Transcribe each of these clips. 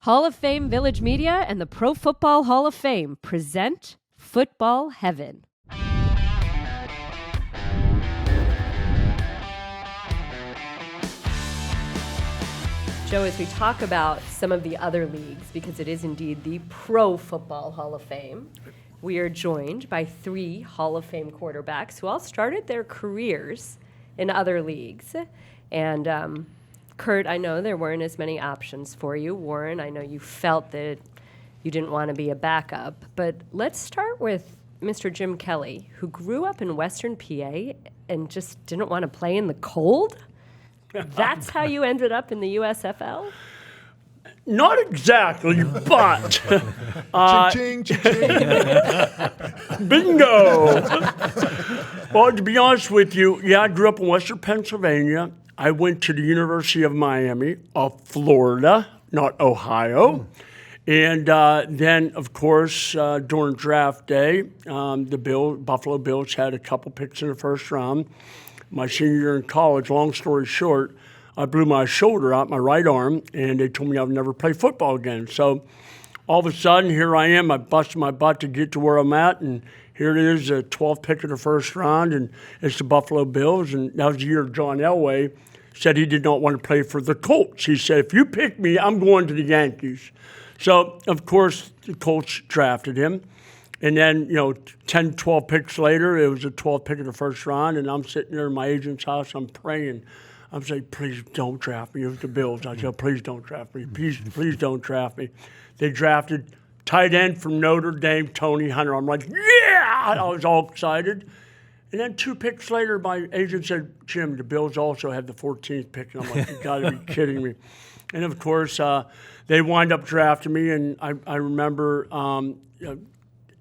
Hall of Fame Village Media and the Pro Football Hall of Fame present Football Heaven. Joe, as we talk about some of the other leagues, because it is indeed the Pro Football Hall of Fame, we are joined by three Hall of Fame quarterbacks who all started their careers in other leagues. And Kurt, I know there weren't as many options for you. Warren, I know you felt that you didn't want to be a backup. But let's start with Mr. Jim Kelly, who grew up in Western PA and just didn't want to play in the cold. That's how you ended up in the USFL? Not exactly, but Ching, ching, ching. bingo. Well, to be honest with you, yeah, I grew up in Western Pennsylvania. I went to the University of Miami, Florida, not Ohio. And then, of course, during draft day, the Buffalo Bills had a couple picks in the first round. My senior year in college, long story short, I blew my shoulder out, my right arm, and they told me I would never play football again. So all of a sudden, here I am. I busted my butt to get to where I'm at, and here it is, a 12th pick of the first round, and it's the Buffalo Bills. And that was the year John Elway said he did not want to play for the Colts. He said, if you pick me, I'm going to the Yankees. So, of course, the Colts drafted him. And then, 10, 12 picks later, it was a 12th pick of the first round, and I'm sitting there in my agent's house, I'm praying. I'm saying, please don't draft me. It was the Bills. I said, please don't draft me. Please don't draft me. They drafted tight end from Notre Dame, Tony Hunter. I'm like, yeah! I was all excited. And then 2 picks later, my agent said, Jim, the Bills also had the 14th pick. And I'm like, you got to be kidding me. And, of course, they wind up drafting me, and I remember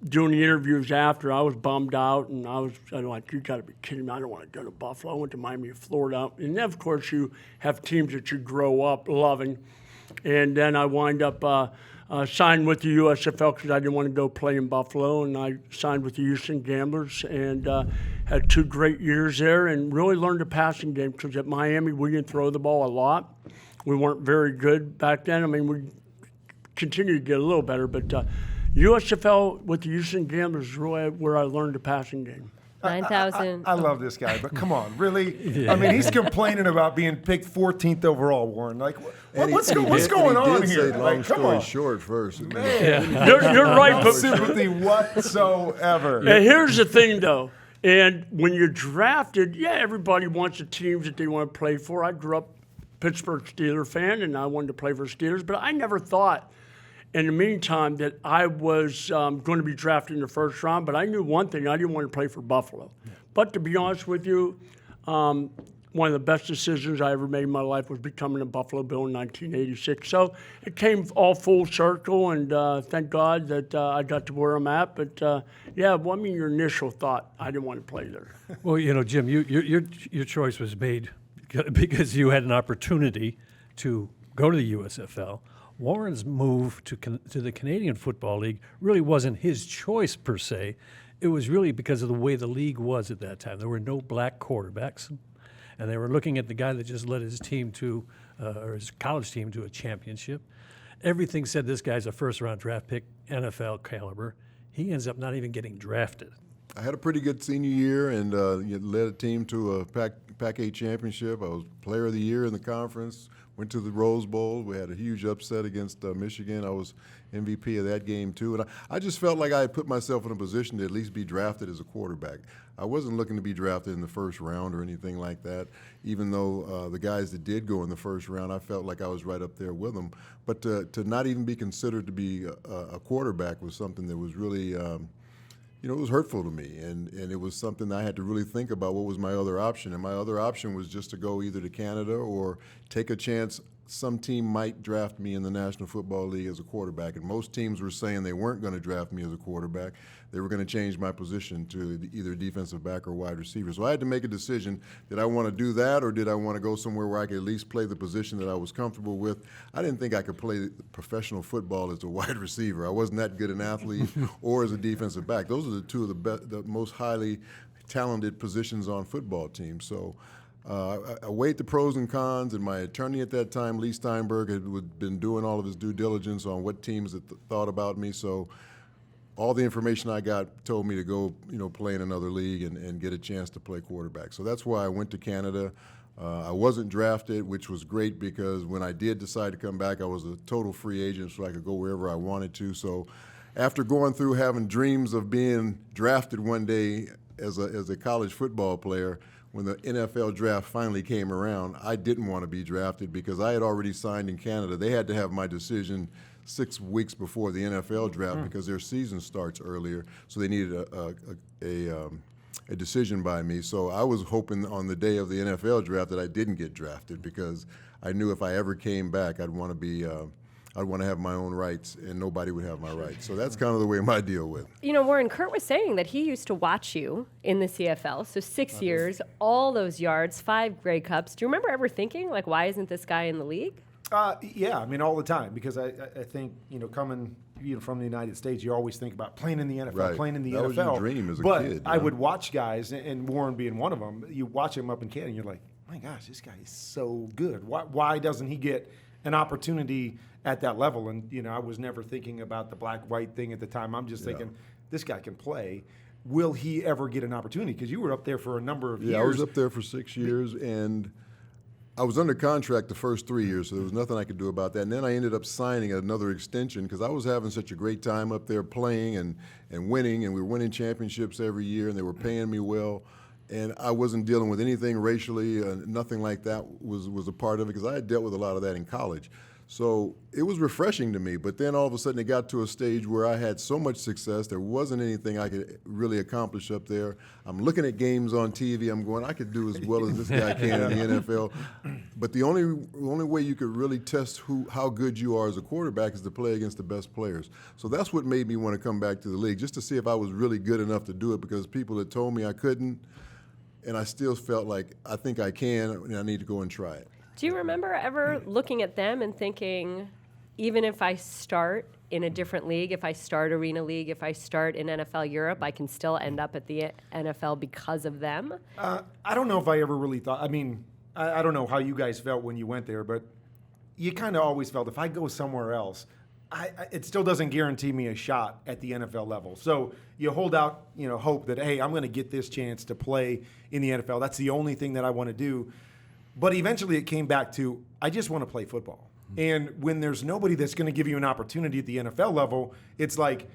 doing the interviews after. I was bummed out, and I was like, you got to be kidding me. I don't want to go to Buffalo. I went to Miami, Florida. And then, of course, you have teams that you grow up loving. And then I wind up signed with the USFL because I didn't want to go play in Buffalo. And I signed with the Houston Gamblers and had 2 great years there and really learned the passing game because at Miami we didn't throw the ball a lot. We weren't very good back then. I mean, we continued to get a little better, but USFL with the Houston Gamblers is really where I learned the passing game. 9,000. I love this guy, but come on, really? Yeah. I mean, he's complaining about being picked 14th overall, Warren. Like, what's going on here? Long story short first. Man. Yeah. You're right. No sympathy whatsoever. And here's the thing, though. And when you're drafted, yeah, everybody wants the teams that they want to play for. I grew up Pittsburgh Steelers fan, and I wanted to play for Steelers, but I never thought in the meantime that I was going to be drafted in the first round, but I knew one thing, I didn't want to play for Buffalo. But to be honest with you, one of the best decisions I ever made in my life was becoming a Buffalo Bill in 1986. So it came all full circle, and thank God that I got to where I'm at. But your initial thought, I didn't want to play there. Well, Jim, your choice was made because you had an opportunity to go to the USFL. Warren's move to the Canadian Football League really wasn't his choice per se. It was really because of the way the league was at that time. There were no black quarterbacks, and they were looking at the guy that just led his team or his college team to a championship. Everything said this guy's a first-round draft pick, NFL caliber. He ends up not even getting drafted. I had a pretty good senior year and led a team to a Pac-8 championship. I was player of the year in the conference, went to the Rose Bowl. We had a huge upset against Michigan. I was MVP of that game, too. And I just felt like I had put myself in a position to at least be drafted as a quarterback. I wasn't looking to be drafted in the first round or anything like that, even though the guys that did go in the first round, I felt like I was right up there with them. But to not even be considered to be a quarterback was something that was really it was hurtful to me, and it was something I had to really think about what was my other option. And my other option was just to go either to Canada or take a chance some team might draft me in the National Football League as a quarterback. And most teams were saying they weren't going to draft me as a quarterback. They were going to change my position to either defensive back or wide receiver. So I had to make a decision. Did I want to do that, or did I want to go somewhere where I could at least play the position that I was comfortable with? I didn't think I could play professional football as a wide receiver. I wasn't that good an athlete or as a defensive back. Those are the two of the most highly talented positions on football teams. So I weighed the pros and cons, and my attorney at that time, Lee Steinberg, had been doing all of his due diligence on what teams had thought about me. So all the information I got told me to go, play in another league and get a chance to play quarterback. So that's why I went to Canada. I wasn't drafted, which was great because when I did decide to come back, I was a total free agent, so I could go wherever I wanted to. So after going through having dreams of being drafted one day as a college football player, when the NFL draft finally came around, I didn't want to be drafted because I had already signed in Canada. They had to have my decision 6 weeks before the NFL draft because their season starts earlier, so they needed a decision by me. So I was hoping on the day of the NFL draft that I didn't get drafted because I knew if I ever came back, I'd want to have my own rights, and nobody would have my rights. So that's kind of the way my deal with. Warren, Kurt was saying that he used to watch you in the CFL. So 6 years, all those yards, 5 Grey Cups. Do you remember ever thinking, why isn't this guy in the league? Yeah, all the time, because I think, coming from the United States, you always think about playing in the NFL, Right. playing in the That NFL. was your dream as a but kid, I yeah. would watch guys, and Warren being one of them, you watch him up in Canada, and you're like, my gosh, this guy is so good. Why doesn't he get an opportunity at that level? And, I was never thinking about the black-white thing at the time. I'm just thinking, this guy can play. Will he ever get an opportunity? Because you were up there for a number of years. Yeah, I was up there for 6 years, and I was under contract the first 3 years, so there was nothing I could do about that. And then I ended up signing another extension because I was having such a great time up there playing and winning, and we were winning championships every year, and they were paying me well. And I wasn't dealing with anything racially, nothing like that was a part of it because I had dealt with a lot of that in college. So it was refreshing to me, but then all of a sudden it got to a stage where I had so much success, there wasn't anything I could really accomplish up there. I'm looking at games on TV, I'm going, I could do as well as this guy can in the NFL. But the only way you could really test how good you are as a quarterback is to play against the best players. So that's what made me want to come back to the league, just to see if I was really good enough to do it, because people had told me I couldn't, and I still felt like I think I can, and I need to go and try it. Do you remember ever looking at them and thinking, even if I start in a different league, if I start Arena League, if I start in NFL Europe, I can still end up at the NFL because of them? I don't know if I ever really thought, I don't know how you guys felt when you went there, but you kind of always felt if I go somewhere else, it still doesn't guarantee me a shot at the NFL level. So you hold out, hope that, hey, I'm going to get this chance to play in the NFL. That's the only thing that I want to do. But eventually it came back to, I just want to play football. And when there's nobody that's going to give you an opportunity at the NFL level, it's like,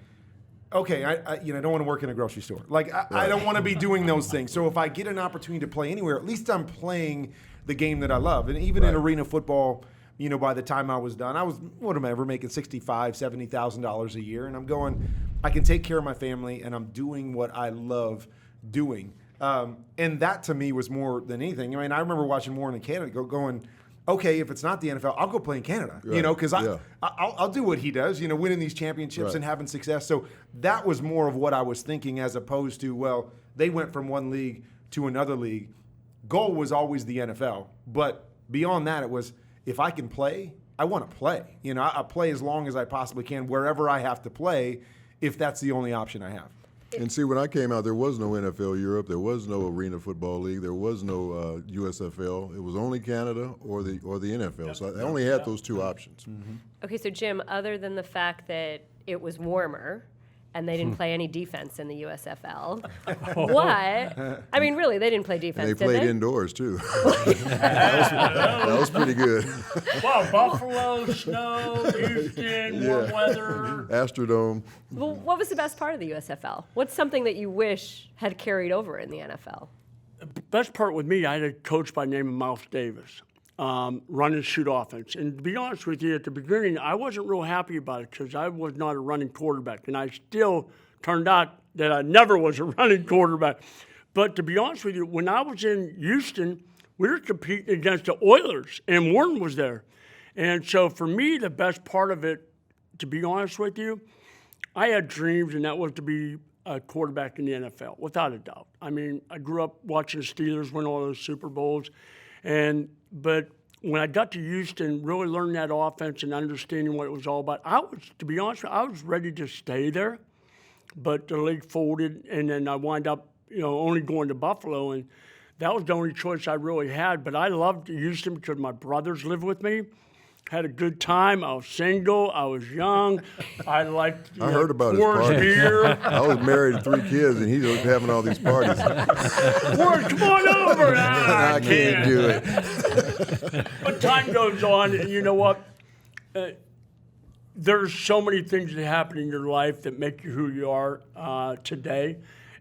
okay, I don't want to work in a grocery store. I don't want to be doing those things. So if I get an opportunity to play anywhere, at least I'm playing the game that I love. And even in arena football, by the time I was done, I was, what am I ever making, $65,000, $70,000 a year. And I'm going, I can take care of my family, and I'm doing what I love doing. And that to me was more than anything. I remember watching Warren in Canada going, okay, if it's not the NFL, I'll go play in Canada, because I'll do what he does, winning these championships and having success. So that was more of what I was thinking, as opposed to, well, they went from one league to another league. Goal was always the NFL. But beyond that, it was, if I can play, I want to play. I play as long as I possibly can, wherever I have to play, if that's the only option I have. And see, when I came out, there was no NFL Europe, there was no Arena Football League, there was no USFL. It was only Canada or the NFL. So I only had those two options. Mm-hmm. Okay, so Jim, other than the fact that it was warmer and they didn't play any defense in the USFL, what? Really, they didn't play defense, And they did played they? indoors, too. that was pretty good. Wow, Buffalo, snow, Houston, warm weather. Astrodome. Well, what was the best part of the USFL? What's something that you wish had carried over in the NFL? Best part with me, I had a coach by the name of Miles Davis, run and shoot offense. And to be honest with you, at the beginning, I wasn't real happy about it because I was not a running quarterback. And I still turned out that I never was a running quarterback. But to be honest with you, when I was in Houston, we were competing against the Oilers, and Warren was there. And so for me, the best part of it, to be honest with you, I had dreams, and that was to be a quarterback in the NFL, without a doubt. I grew up watching the Steelers win all those Super Bowls. But when I got to Houston, really learning that offense and understanding what it was all about, to be honest with you, I was ready to stay there. But the league folded, and then I wound up, only going to Buffalo. And that was the only choice I really had. But I loved Houston because my brothers lived with me. Had a good time. I was single. I was young. I liked I heard about his Coors parties. beer. I was married to 3 kids, and he was having all these parties. Coors, come on over. I can't do it. But time goes on, and you know what? There's so many things that happen in your life that make you who you are today.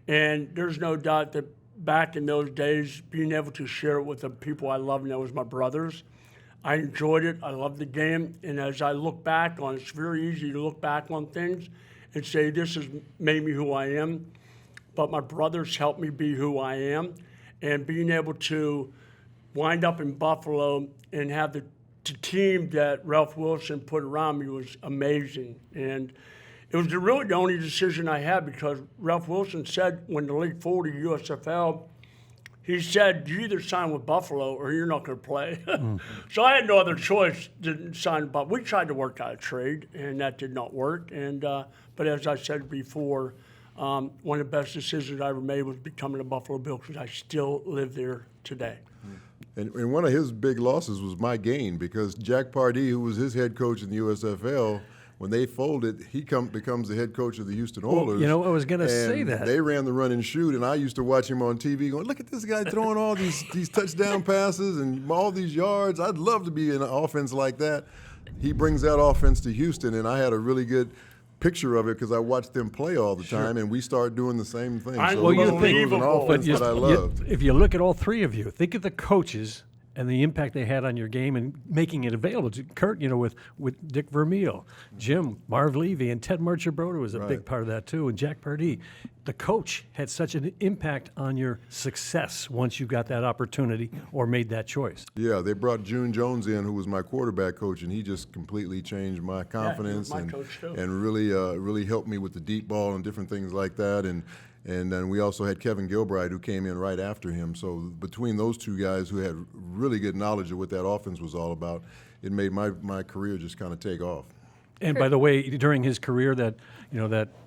And there's no doubt that back in those days, being able to share it with the people I love, and that was my brothers, I enjoyed it. I loved the game. And as I look back on it, it's very easy to look back on things and say, this has made me who I am. But my brothers helped me be who I am. And being able to wind up in Buffalo and have the team that Ralph Wilson put around me was amazing. And it was really the only decision I had, because Ralph Wilson said when the league formed the USFL, he said, you either sign with Buffalo or you're not going to play. So I had no other choice to sign. But we tried to work out a trade, and that did not work. And but as I said before, one of the best decisions I ever made was becoming a Buffalo Bill, because I still live there today. And one of his big losses was my gain, because Jack Pardee, who was his head coach in the USFL, when they folded, he becomes the head coach of the Houston Oilers. You know, I was going to say And that. they ran the run and shoot, and I used to watch him on TV going, look at this guy throwing all these touchdown passes and all these yards. I'd love to be in an offense like that. He brings that offense to Houston, and I had a really good picture of it because I watched them play all the time, and we started doing the same thing. So Well, it was you think- an offense that I loved. If you look at all three of you, think of the coaches and the impact they had on your game and making it available to Kurt, with Dick Vermeil, Jim, Marv Levy, and Ted Marchibroda was a big part of that too, and Jack Pardee. The coach had such an impact on your success once you got that opportunity or made that choice. Yeah, they brought June Jones in, who was my quarterback coach, and he just completely changed my confidence my coach too. and really helped me with the deep ball and different things like that. And then we also had Kevin Gilbride, who came in right after him. So between those two guys who had really good knowledge of what that offense was all about, it made my career just kind of take off. And by the way, during his career, that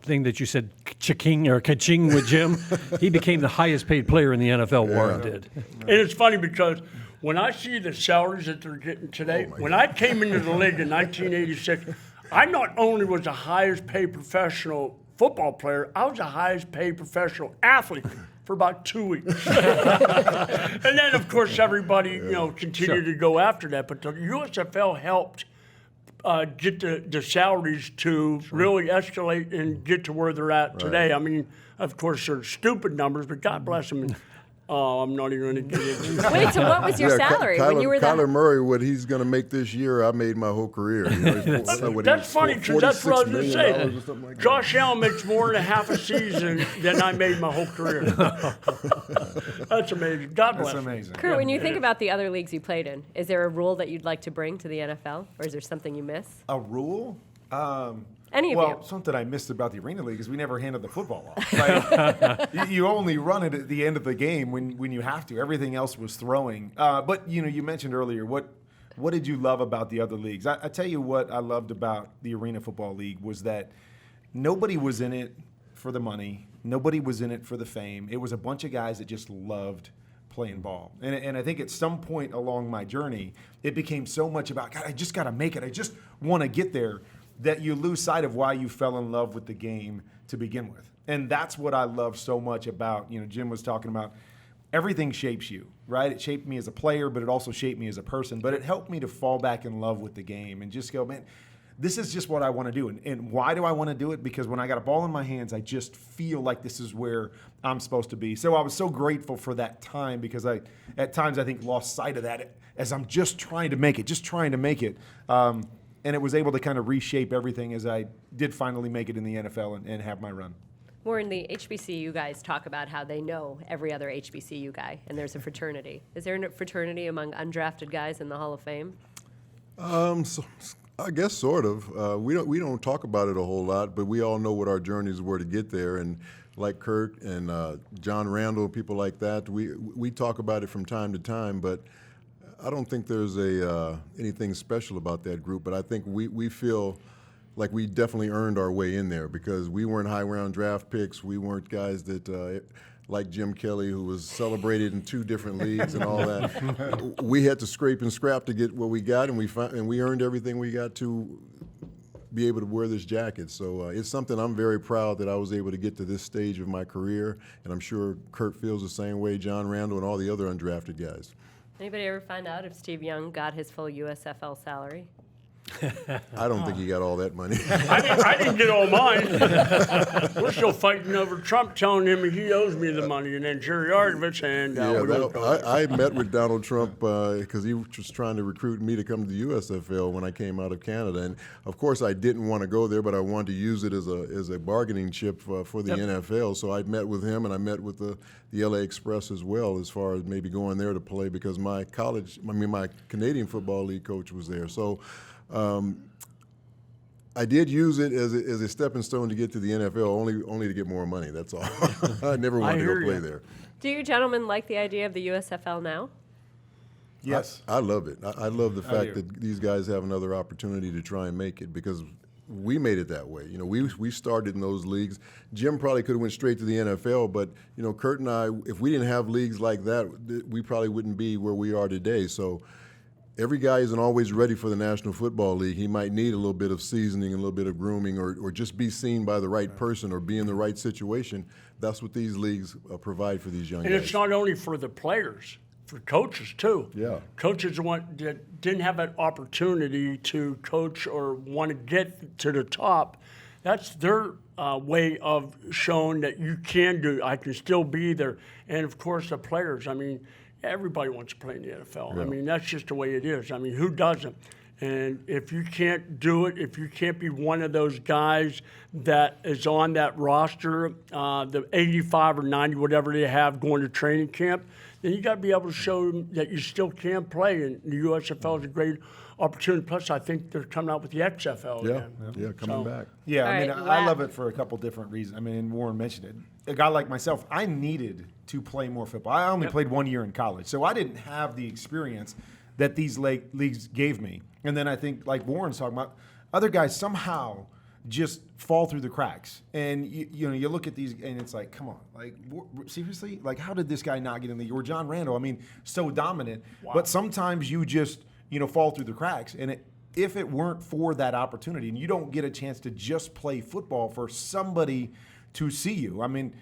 thing that you said, cha-ching or ka-ching with Jim, he became the highest paid player in the NFL. Warren did. And it's funny because when I see the salaries that they're getting today, when I came into the league in 1986, I not only was the highest paid professional football player, I was the highest paid professional athlete for about 2 weeks. And then, of course, everybody, continued to go after that. But the USFL helped get the salaries to really escalate and get to where they're at today. I mean, of course, they're stupid numbers, but God bless them. Oh, I'm not even going to get into it. Wait, so what was your salary when you were Kyler Murray, what he's going to make this year, I made my whole career. That's funny, because that's what I was going to say. Josh Allen makes more than a half a season than I made my whole career. That's amazing. God bless. That's amazing. Kurt, when you think about the other leagues you played in, is there a rule that you'd like to bring to the NFL, or is there something you miss? A rule? Any of well, you? something I missed about the Arena League is we never handed the football off. Like, you only run it at the end of the game when you have to. Everything else was throwing. But you mentioned earlier, what did you love about the other leagues? I tell you what I loved about the Arena Football League was that nobody was in it for the money. Nobody was in it for the fame. It was a bunch of guys that just loved playing ball. And I think at some point along my journey, it became so much about, God, I just got to make it. I just want to get there, that you lose sight of why you fell in love with the game to begin with. And that's what I love so much about, Jim was talking about, everything shapes you, right? It shaped me as a player, but it also shaped me as a person. But it helped me to fall back in love with the game and just go, man, this is just what I want to do. And why do I want to do it? Because when I got a ball in my hands, I just feel like this is where I'm supposed to be. So I was so grateful for that time, because I, at times, I think lost sight of that as I'm just trying to make it. And it was able to kind of reshape everything as I did finally make it in the NFL and have my run. Warren, the HBCU guys talk about how they know every other HBCU guy, and there's a fraternity. Is there a fraternity among undrafted guys in the Hall of Fame? So, I guess sort of. We don't talk about it a whole lot, but we all know what our journeys were to get there. And like Kurt and John Randall, people like that, we talk about it from time to time, but I don't think there's anything special about that group, but I think we feel like we definitely earned our way in there, because we weren't high round draft picks. We weren't guys that like Jim Kelly, who was celebrated in 2 different leagues and all that. We had to scrape and scrap to get what we got, and we earned everything we got to be able to wear this jacket. So it's something I'm very proud that I was able to get to this stage of my career, and I'm sure Kurt feels the same way, John Randall, and all the other undrafted guys. Anybody ever find out if Steve Young got his full USFL salary? I don't think he got all that money. I didn't get all mine. We're still fighting over Trump telling him he owes me the money, and then Jerry Argovich and I met with Donald Trump because he was trying to recruit me to come to the USFL when I came out of Canada, and of course I didn't want to go there, but I wanted to use it as a bargaining chip for the NFL. So I met with him, and I met with the LA Express as well, as far as maybe going there to play, because my Canadian Football League coach was there. So. I did use it as a stepping stone to get to the NFL, only to get more money. That's all. I never wanted to go play there. Do you gentlemen like the idea of the USFL now? Yes. I love it. I love the fact that these guys have another opportunity to try and make it, because we made it that way. You know, we started in those leagues. Jim probably could have went straight to the NFL, but you know, Kurt and I, if we didn't have leagues like that, we probably wouldn't be where we are today. So. Every guy isn't always ready for the National Football League. He might need a little bit of seasoning, a little bit of grooming, or just be seen by the right person or be in the right situation. That's what these leagues provide for these young guys. And it's not only for the players, for coaches too. Yeah. Coaches that didn't have that opportunity to coach or want to get to the top. That's their way of showing that you can do it. I can still be there. And of course, the players. I mean, everybody wants to play in the NFL. Yeah. I mean, that's just the way it is. I mean, who doesn't? And if you can't do it, if you can't be one of those guys that is on that roster, the 85 or 90, whatever they have going to training camp, then you got to be able to show them that you still can play. And the USFL is a great opportunity. Plus, I think they're coming out with the XFL again. Yeah, coming back. Yeah, I mean, right, I love it for a couple different reasons. I mean, Warren mentioned it. A guy like myself, I needed to play more football. I only played 1 year in college, so I didn't have the experience that these leagues gave me. And then I think, like Warren's talking about, other guys somehow just fall through the cracks. And you look at these, and it's like, come on, like seriously, like how did this guy not get in the league? Or John Randall, I mean, so dominant. Wow. But sometimes you just fall through the cracks, and if it weren't for that opportunity, and you don't get a chance to just play football for somebody to see you. I mean,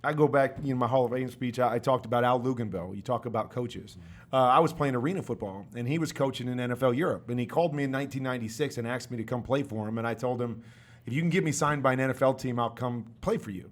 I go back, my Hall of Fame speech, I talked about Al Luginbill. You talk about coaches. I was playing arena football, and he was coaching in NFL Europe. And he called me in 1996 and asked me to come play for him. And I told him, if you can get me signed by an NFL team, I'll come play for you.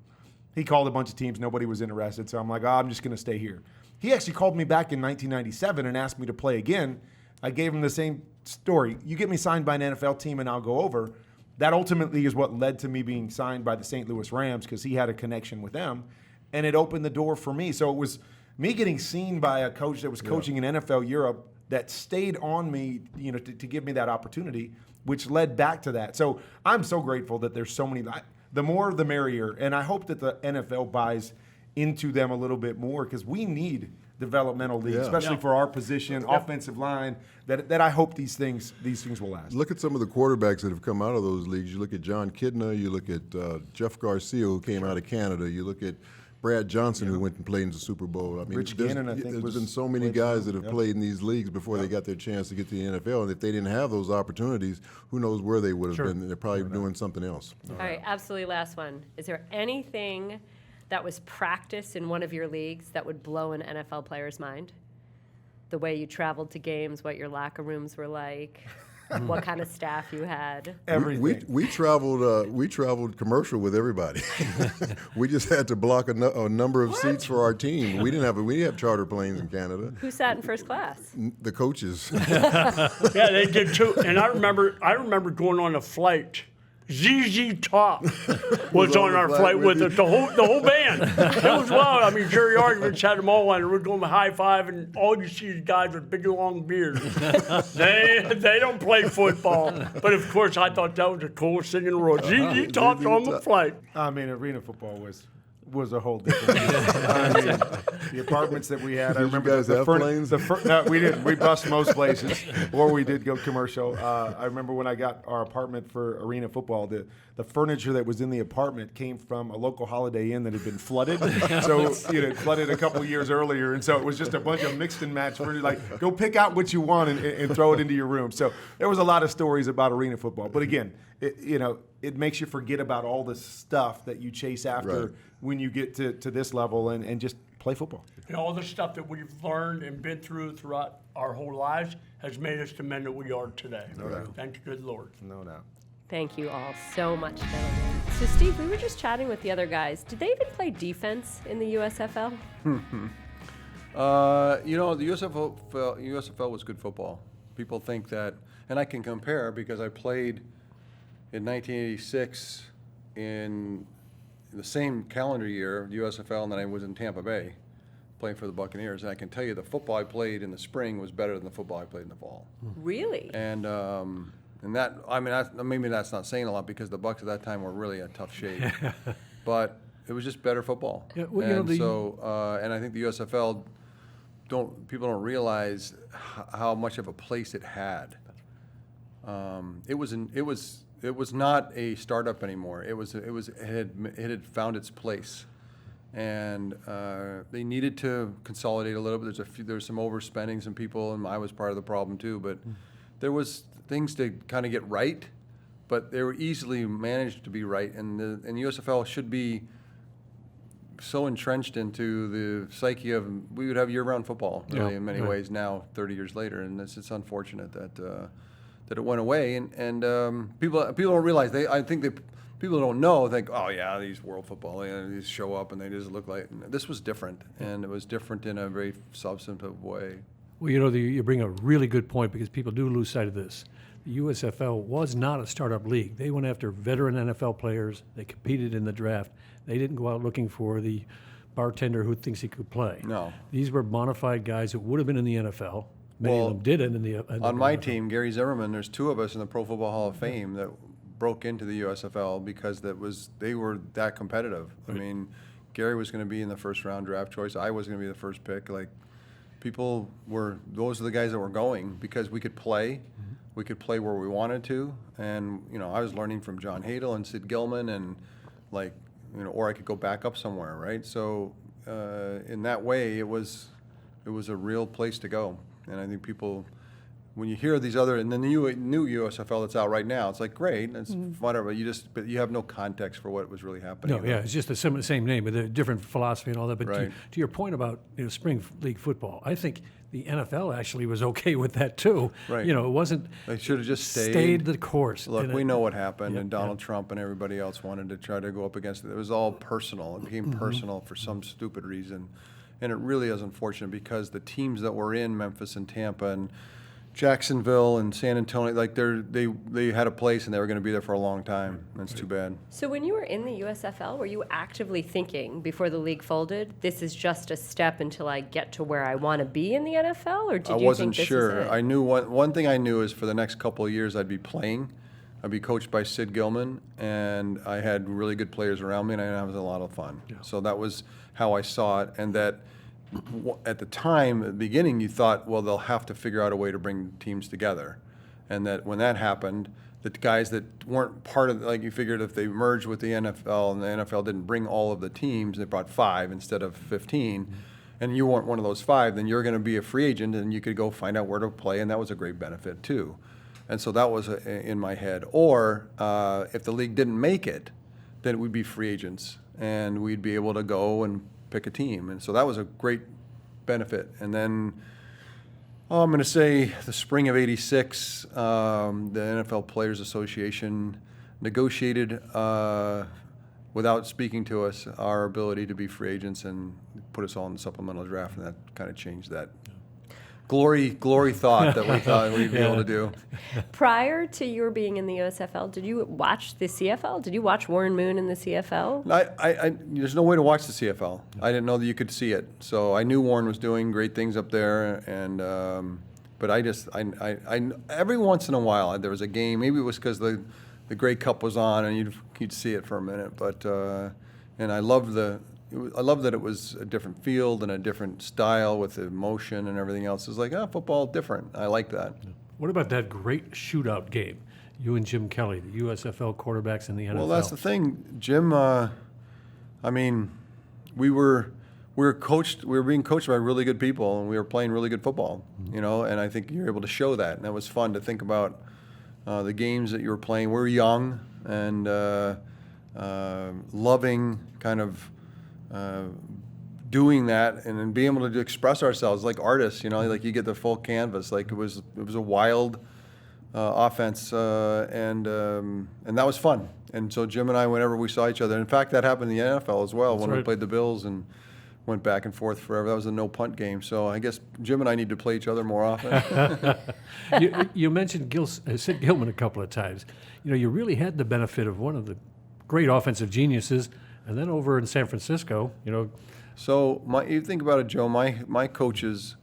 He called a bunch of teams. Nobody was interested. So I'm like, I'm just going to stay here. He actually called me back in 1997 and asked me to play again. I gave him the same story. You get me signed by an NFL team, and I'll go over. That ultimately is what led to me being signed by the St. Louis Rams, because he had a connection with them, and it opened the door for me. So it was me getting seen by a coach that was coaching in NFL Europe that stayed on me, to give me that opportunity, which led back to that. So I'm so grateful that there's so many. The more, the merrier, and I hope that the NFL buys into them a little bit more, because we need developmental leagues, especially for our position, offensive line, that I hope these things will last. Look at some of the quarterbacks that have come out of those leagues. You look at John Kidna, you look at Jeff Garcia, who came out of Canada, you look at Brad Johnson, who went and played in the Super Bowl. I mean, Rich Gannon, I think, there's been so many guys that have played in these leagues before they got their chance to get to the NFL, and if they didn't have those opportunities, who knows where they would have been. They're probably doing something else. All right, absolutely last one. Is there anything that was practiced in one of your leagues that would blow an NFL player's mind? The way you traveled to games, what your locker rooms were like, what kind of staff you had. Everything. We traveled commercial with everybody. We just had to block a number of seats for our team. We didn't have charter planes in Canada. Who sat in first class? The coaches. Yeah, they did too. And I remember going on a flight. ZZ Top was on our flight with us, the whole band. It was wild. I mean, Jerry Argovich had them all on it. We're going to high five, and all you see is guys with big long beards. They don't play football, but of course I thought that was the coolest thing in the world. ZZ Top's on the flight. I mean, arena football was was a whole different deal. I mean, the apartments that we had, I Did you remember guys the have planes? No, we didn't. We bust most places, or we did go commercial. I remember when I got our apartment for arena football, the furniture that was in the apartment came from a local Holiday Inn that had been flooded. So it had flooded a couple years earlier, and so it was just a bunch of mixed and matched furniture. Like, go pick out what you want and throw it into your room. So there was a lot of stories about arena football. But again, it makes you forget about all the stuff that you chase after Right. when you get to this level and just play football. And all the stuff that we've learned and been through throughout our whole lives has made us the men that we are today. Thank you, good Lord. No doubt. Thank you all so much, gentlemen. So, Steve, we were just chatting with the other guys. Did they even play defense in the USFL? The USFL was good football. People think that, and I can compare because I played in 1986 in the same calendar year, USFL, and then I was in Tampa Bay playing for the Buccaneers. And I can tell you the football I played in the spring was better than the football I played in the fall. Really? And that, I mean, maybe that's not saying a lot because the Bucs at that time were really in tough shape. But it was just better football. Yeah, well, and I think the USFL people don't realize how much of a place it had. It was not a startup anymore. It had found its place, and they needed to consolidate a little bit. There's some overspending, some people, and I was part of the problem too. But there was things to kind of get right, but they were easily managed to be right. And the USFL should be so entrenched into the psyche of we would have year-round football really in many ways now 30 years later, and it's unfortunate that it went away, and people don't realize people don't know, think, oh yeah, these world football, they just show up and they just look like, this was different, and it was different in a very substantive way. Well, you bring a really good point because people do lose sight of this. The USFL was not a startup league. They went after veteran NFL players. They competed in the draft. They didn't go out looking for the bartender who thinks he could play. No. These were bona fide guys who would have been in the NFL. Many of them didn't in the On my team, Gary Zimmerman, there's two of us in the Pro Football Hall of Fame that broke into the USFL because they were that competitive. I mean, Gary was going to be in the first round draft choice. I was going to be the first pick. Like, those are the guys that were going because we could play. We could play where we wanted to. And, I was learning from John Hadel and Sid Gilman and or I could go back up somewhere, right? So in that way, it was a real place to go. And I think people, when you hear these other, and then the new USFL that's out right now, it's like, great, it's whatever, but you have no context for what was really happening. No, yeah, it's just the same name, but a different philosophy and all that. But Right. to your point about spring league football, I think the NFL actually was okay with that too. Right. It wasn't. They should have just stayed the course. Look, And we know what happened, yeah, and Donald Trump and everybody else wanted to try to go up against it. It was all personal. It became personal for some stupid reason. And it really is unfortunate because the teams that were in Memphis and Tampa and Jacksonville and San Antonio, like they had a place and they were going to be there for a long time. That's too bad. So when you were in the USFL, were you actively thinking before the league folded, this is just a step until I get to where I want to be in the NFL, or did I you wasn't think this sure. is it? I knew one thing I knew is for the next couple of years I'd be playing. I'd be coached by Sid Gilman, and I had really good players around me, and I was a lot of fun. Yeah. So that was how I saw it, and that at the time, at the beginning, you thought, well, they'll have to figure out a way to bring teams together. And that when that happened, the guys that weren't part of, like you figured if they merged with the NFL and the NFL didn't bring all of the teams, they brought 5 instead of 15, and you weren't one of those 5, then you're going to be a free agent and you could go find out where to play, and that was a great benefit too. And so that was in my head. Or if the league didn't make it, then we'd be free agents and we'd be able to go and pick a team. And so that was a great benefit. And then, I'm going to say the spring of '86, the NFL Players Association negotiated, without speaking to us, our ability to be free agents and put us all in the supplemental draft, and that kind of changed that glory thought that we thought we'd be able to do. Prior to your being in the USFL, did you watch the CFL? Did you watch Warren Moon in the CFL? There's no way to watch the CFL. I didn't know that you could see it. So I knew Warren was doing great things up there, and but I every once in a while there was a game. Maybe it was because the Grey Cup was on and you'd see it for a minute. But and I loved I love that it was a different field and a different style with emotion and everything else. It's like, football different. I like that. What about that great shootout game? You and Jim Kelly, the USFL quarterbacks in the NFL. Well, that's the thing, Jim. I mean, we were being coached by really good people, and we were playing really good football. You know, and I think you were able to show that, and that was fun to think about the games that you were playing. We were young and loving, kind of doing that, and then being able to express ourselves like artists. You know, like you get the full canvas. Like it was a wild offense, and that was fun. And so Jim and I, whenever we saw each other, in fact, that happened in the NFL as well. When we played the Bills and went back and forth forever. That was a no punt game. So I guess Jim and I need to play each other more often. You mentioned Sid Gilman a couple of times. You know, you really had the benefit of one of the great offensive geniuses, and then over in San Francisco, you know. So you think about it, Joe. My coaches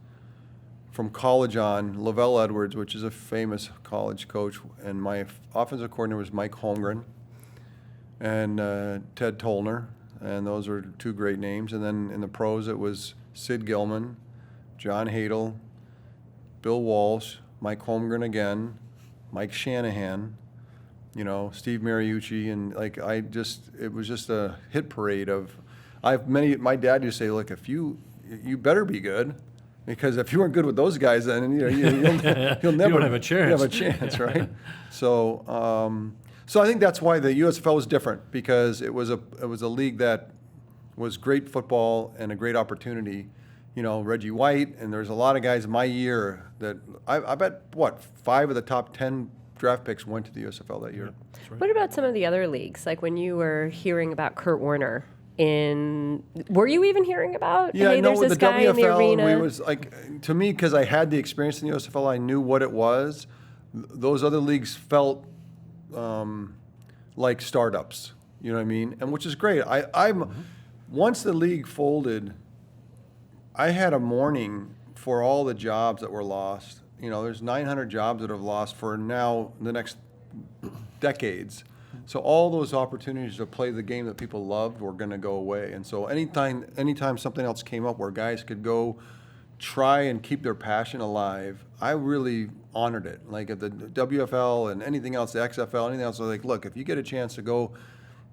from college on, Lavelle Edwards, which is a famous college coach, and my offensive coordinator was Mike Holmgren and Ted Tollner. And those are two great names. And then in the pros, it was Sid Gilman, John Hadel, Bill Walsh, Mike Holmgren again, Mike Shanahan, you know, Steve Mariucci, and like it was just a hit parade of. My dad used to say, look, if you better be good, because if you weren't good with those guys, then you'll never don't have a chance. You have a chance, right? So I think that's why the USFL was different, because it was a league that was great football and a great opportunity. You know, Reggie White, and there's a lot of guys in my year that I bet 5 of the top 10 draft picks went to the USFL that year. What about some of the other leagues? Like when you were hearing about Kurt Warner were you even hearing about? Yeah, hey, no, there's with this the guy in the WFL, arena. we was like, to me, because I had the experience in the USFL, I knew what it was. Those other leagues felt like startups, you know what I mean? And which is great. Once the league folded, I had a mourning for all the jobs that were lost. You know, there's 900 jobs that have lost for now the next decades. So all those opportunities to play the game that people loved were going to go away. And so anytime something else came up where guys could go try and keep their passion alive, I really honored it. Like at the WFL and anything else, the XFL, anything else, I was like, look, if you get a chance to go.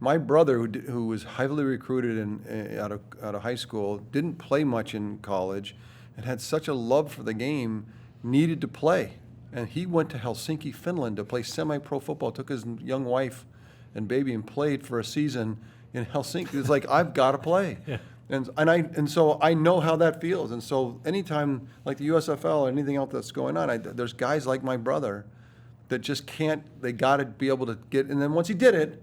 My brother, who was heavily recruited out of high school, didn't play much in college, and had such a love for the game, needed to play. And he went to Helsinki, Finland to play semi-pro football, took his young wife and baby and played for a season in Helsinki. It's like, I've got to play. Yeah. And so I know how that feels. And so anytime, like the USFL or anything else that's going on, there's guys like my brother that just can't, they got to be able to get, and then once he did it,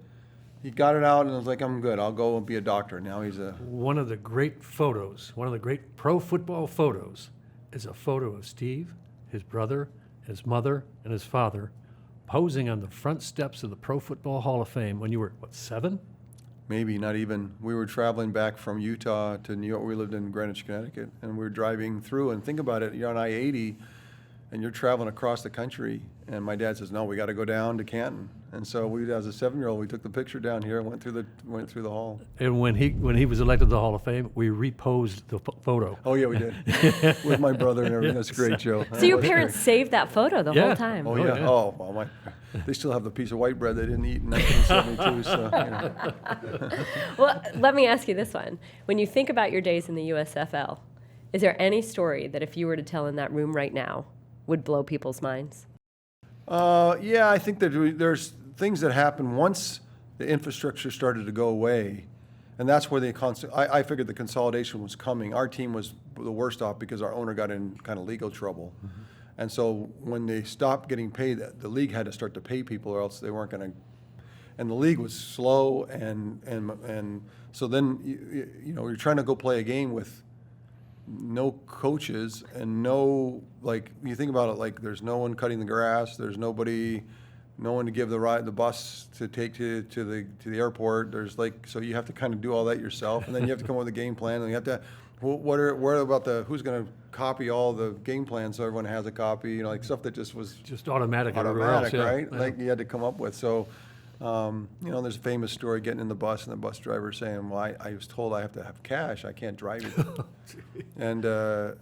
he got it out and was like, I'm good. I'll go and be a doctor. Now he's One of the great photos, one of the great pro football photos, is a photo of Steve, his brother, his mother, and his father posing on the front steps of the Pro Football Hall of Fame when you were, 7? Maybe, not even. We were traveling back from Utah to New York. We lived in Greenwich, Connecticut, and we were driving through. And think about it, you're on I-80, and you're traveling across the country. And my dad says, no, we got to go down to Canton. And so we, as a 7-year-old, we took the picture down here and went through the hall. And when he was elected to the Hall of Fame, we reposed the photo. Oh yeah, we did with my brother and everything. That's great, Joe. So your parents saved that photo the whole time. Oh yeah. Oh well, they still have the piece of white bread they didn't eat in 1972. So. You know. Well, let me ask you this one: when you think about your days in the USFL, is there any story that if you were to tell in that room right now would blow people's minds? Yeah, I think that there's things that happen once the infrastructure started to go away, and that's where I figured the consolidation was coming. Our team was the worst off because our owner got in kind of legal trouble. Mm-hmm. And so when they stopped getting paid, the league had to start to pay people or else they weren't going to. And the league was slow, and so then, you know, you're trying to go play a game with no coaches and no, like, you think about it, like there's no one cutting the grass, there's no one to give the bus to take to the airport. There's like, so you have to kind of do all that yourself, and then you have to come up with a game plan, and you have to, what about who's going to copy all the game plans so everyone has a copy, you know, like stuff that just was just automatic everywhere else, yeah. Right? Yeah. Like you had to come up with. So There's a famous story getting in the bus and the bus driver saying, well, I was told I have to have cash. I can't drive you. And, so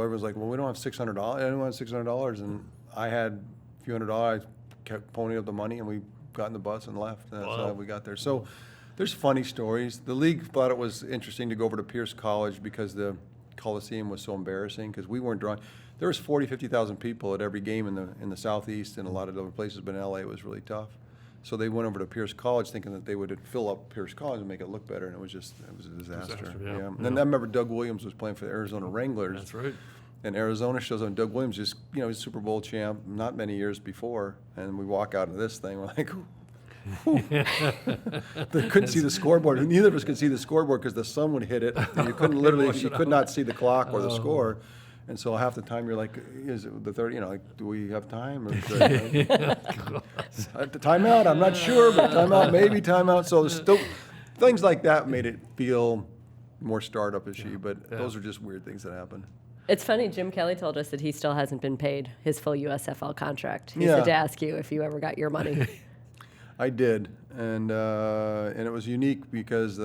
everyone's like, well, we don't have $600. Anyone have $600? And I had a few $100. I kept ponying up the money, and we got in the bus and left. And that's how we got there. So there's funny stories. The league thought it was interesting to go over to Pierce College because the Coliseum was so embarrassing because we weren't drawing. There was 40, 50,000 people at every game in the Southeast and a lot of other places, but in LA it was really tough. So they went over to Pierce College thinking that they would fill up Pierce College and make it look better, and it was a disaster. Yeah. And then I remember Doug Williams was playing for the Arizona Wranglers. That's right. And Arizona shows up, and Doug Williams is, he's Super Bowl champ not many years before, and we walk out of this thing, we're like, they couldn't see the scoreboard. Neither of us could see the scoreboard because the sun would hit it. And you could not see the clock or the score. And so half the time you're like, is it the 30? Do we have time? Or timeout? I'm not sure, but timeout, maybe timeout. So there's still things like that made it feel more startup-ishy, but those are just weird things that happen. It's funny, Jim Kelly told us that he still hasn't been paid his full USFL contract. He said to ask you if you ever got your money. I did, and it was unique because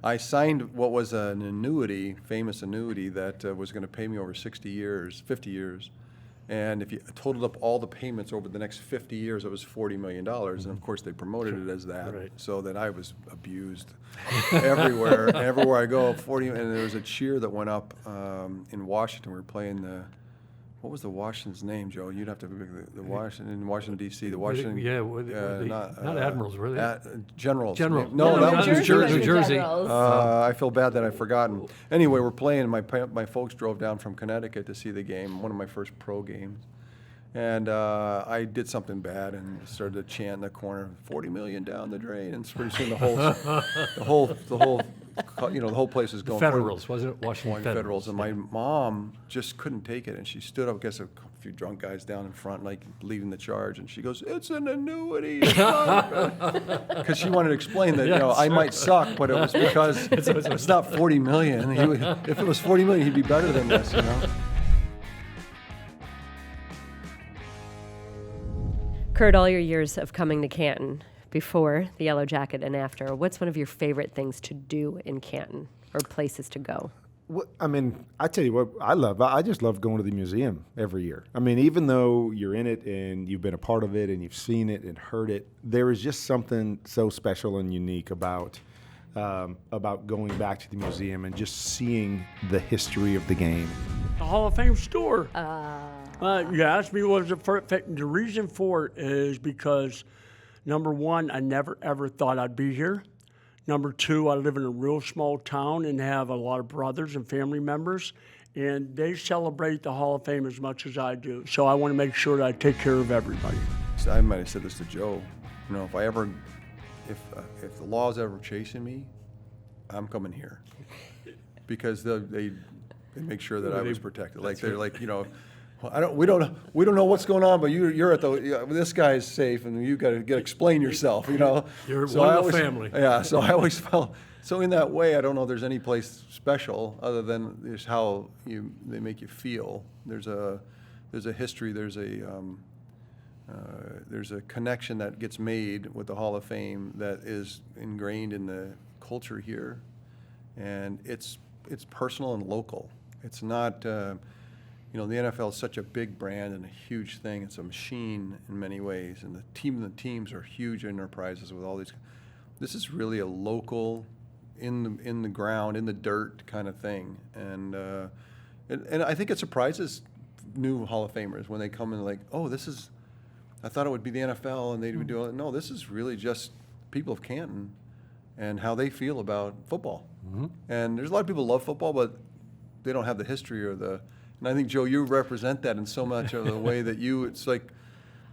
I signed what was an annuity, famous annuity, that was going to pay me over 50 years. And if you totaled up all the payments over the next 50 years, it was $40 million. And of course, they promoted it as that, so that I was abused everywhere. Everywhere I go, 40. And there was a cheer that went up in Washington. We were playing what was the Washington's name, Joe? You'd have to the Washington D.C. The Washington. Not Admirals, were they? Generals. General. No, that was New Jersey. New Jersey. I feel bad that I've forgotten. Anyway, we're playing. My folks drove down from Connecticut to see the game, one of my first pro games. And I did something bad and started to chant in the corner, 40 million down the drain. And pretty soon the whole place is going. Federals, wasn't it? Washington Federals. And my mom just couldn't take it, and she stood up, I guess a few drunk guys down in front, like leading the charge, and she goes, "It's an annuity," because she wanted to explain that I might suck, but it was because it's not 40 million. If it was 40 million, he'd be better than this, Kurt, all your years of coming to Canton, before the Yellow Jacket and after, what's one of your favorite things to do in Canton or places to go? I tell you what I just love going to the museum every year. Even though you're in it and you've been a part of it and you've seen it and heard it, there is just something so special and unique about going back to the museum and just seeing the history of the game. The Hall of Fame store. You asked me what was the reason for it is because, number one, I never ever thought I'd be here. Number two, I live in a real small town and have a lot of brothers and family members, and they celebrate the Hall of Fame as much as I do. So I want to make sure that I take care of everybody. So I might have said this to Joe. If the law's ever chasing me, I'm coming here because they make sure that I was protected. They're like, we don't know what's going on, but you're at this guy's safe, and you got to explain yourself. You're one of the family. Yeah. So I always felt so in that way. I don't know if there's any place special other than just how they make you feel. There's a history. There's a connection that gets made with the Hall of Fame that is ingrained in the culture here, and it's personal and local. It's not. The NFL is such a big brand and a huge thing. It's a machine in many ways, and the teams are huge enterprises with all these. This is really a local, in the ground, in the dirt kind of thing, and I think it surprises new Hall of Famers when they come in like, oh, this is. I thought it would be the NFL, and they would do it. No, this is really just people of Canton and how they feel about football. Mm-hmm. And there's a lot of people who love football, but they don't have the history or the. And I think, Joe, you represent that in so much of the way that it's like,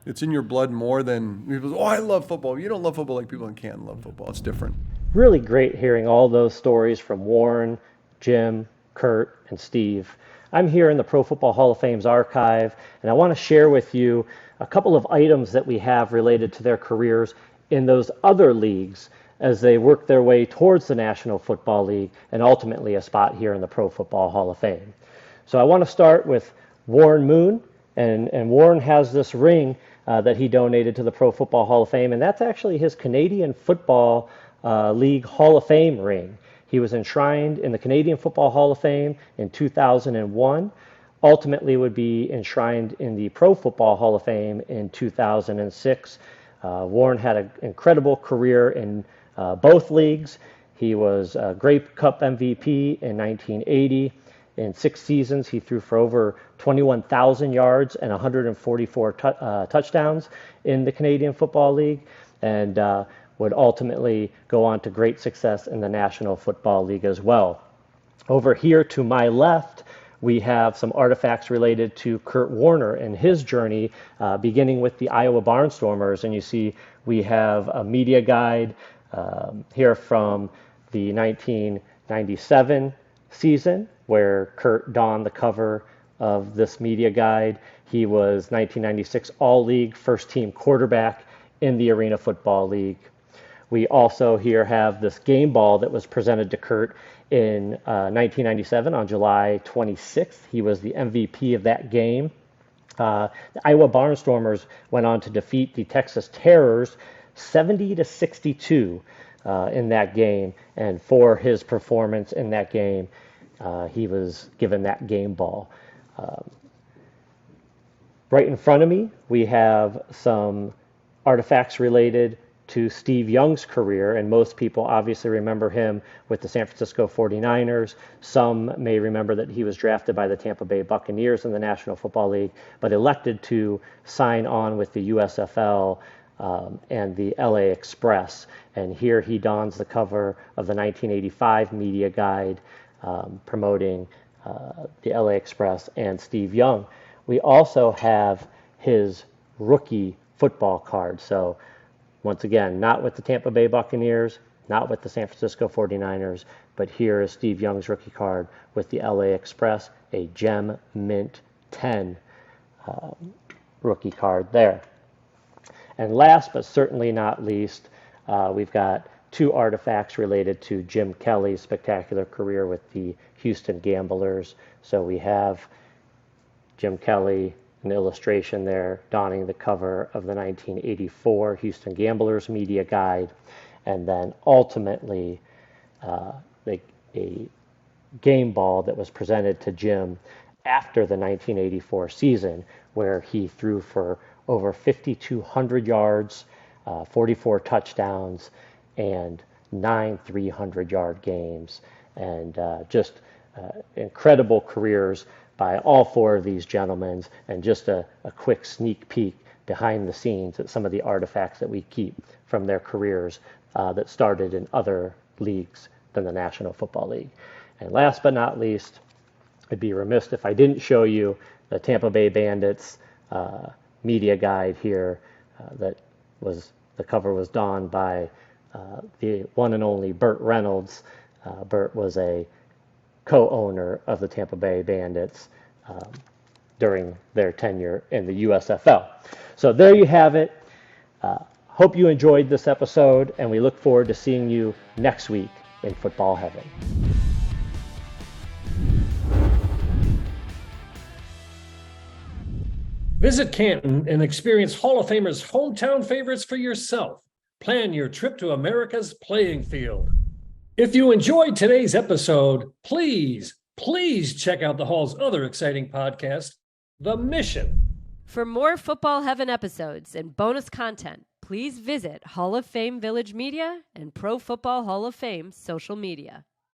it's in your blood more than people. Oh, I love football. You don't love football like people in Canton love football. It's different. Really great hearing all those stories from Warren, Jim, Kurt, and Steve. I'm here in the Pro Football Hall of Fame's archive, and I want to share with you a couple of items that we have related to their careers in those other leagues as they work their way towards the National Football League and ultimately a spot here in the Pro Football Hall of Fame. So I want to start with Warren Moon, and Warren has this ring that he donated to the Pro Football Hall of Fame, and that's actually his Canadian Football League Hall of Fame ring. He was enshrined in the Canadian Football Hall of Fame in 2001, ultimately would be enshrined in the Pro Football Hall of Fame in 2006. Warren had an incredible career in both leagues. He was Grey Cup MVP in 1980. In 6 seasons, he threw for over 21,000 yards and 144 touchdowns in the Canadian Football League, and would ultimately go on to great success in the National Football League as well. Over here to my left, we have some artifacts related to Kurt Warner and his journey, beginning with the Iowa Barnstormers. And you see we have a media guide here from the 1997 season, where Kurt donned the cover of this media guide. He was 1996 All-League first-team quarterback in the Arena Football League. We also here have this game ball that was presented to Kurt in 1997 on July 26th. He was the MVP of that game. The Iowa Barnstormers went on to defeat the Texas Terrors 70-62 in that game, and for his performance in that game, he was given that game ball. Right in front of me, we have some artifacts related to Steve Young's career, and most people obviously remember him with the San Francisco 49ers. Some may remember that he was drafted by the Tampa Bay Buccaneers in the National Football League, but elected to sign on with the USFL and the LA Express. And here he dons the cover of the 1985 media guide promoting the LA Express and Steve Young. We also have his rookie football card. So once again, not with the Tampa Bay Buccaneers, not with the San Francisco 49ers, but here is Steve Young's rookie card with the LA Express, a Gem Mint 10 rookie card there. And last but certainly not least, we've got 2 artifacts related to Jim Kelly's spectacular career with the Houston Gamblers. So we have Jim Kelly, an illustration there, donning the cover of the 1984 Houston Gamblers media guide, and then ultimately a game ball that was presented to Jim after the 1984 season, where he threw for over 5,200 yards, 44 touchdowns, and 9 300-yard games, and just incredible careers by all 4 of these gentlemen, and just a quick sneak peek behind the scenes at some of the artifacts that we keep from their careers that started in other leagues than the National Football League. And last but not least, I'd be remiss if I didn't show you the Tampa Bay Bandits media guide here. The cover was donned by the one and only Burt Reynolds. Burt was a co-owner of the Tampa Bay Bandits during their tenure in the USFL. So there you have it. Hope you enjoyed this episode, and we look forward to seeing you next week in Football Heaven. Visit Canton and experience Hall of Famers' hometown favorites for yourself. Plan your trip to America's playing field. If you enjoyed today's episode, please check out the Hall's other exciting podcast, The Mission. For more Football Heaven episodes and bonus content, please visit Hall of Fame Village Media and Pro Football Hall of Fame social media.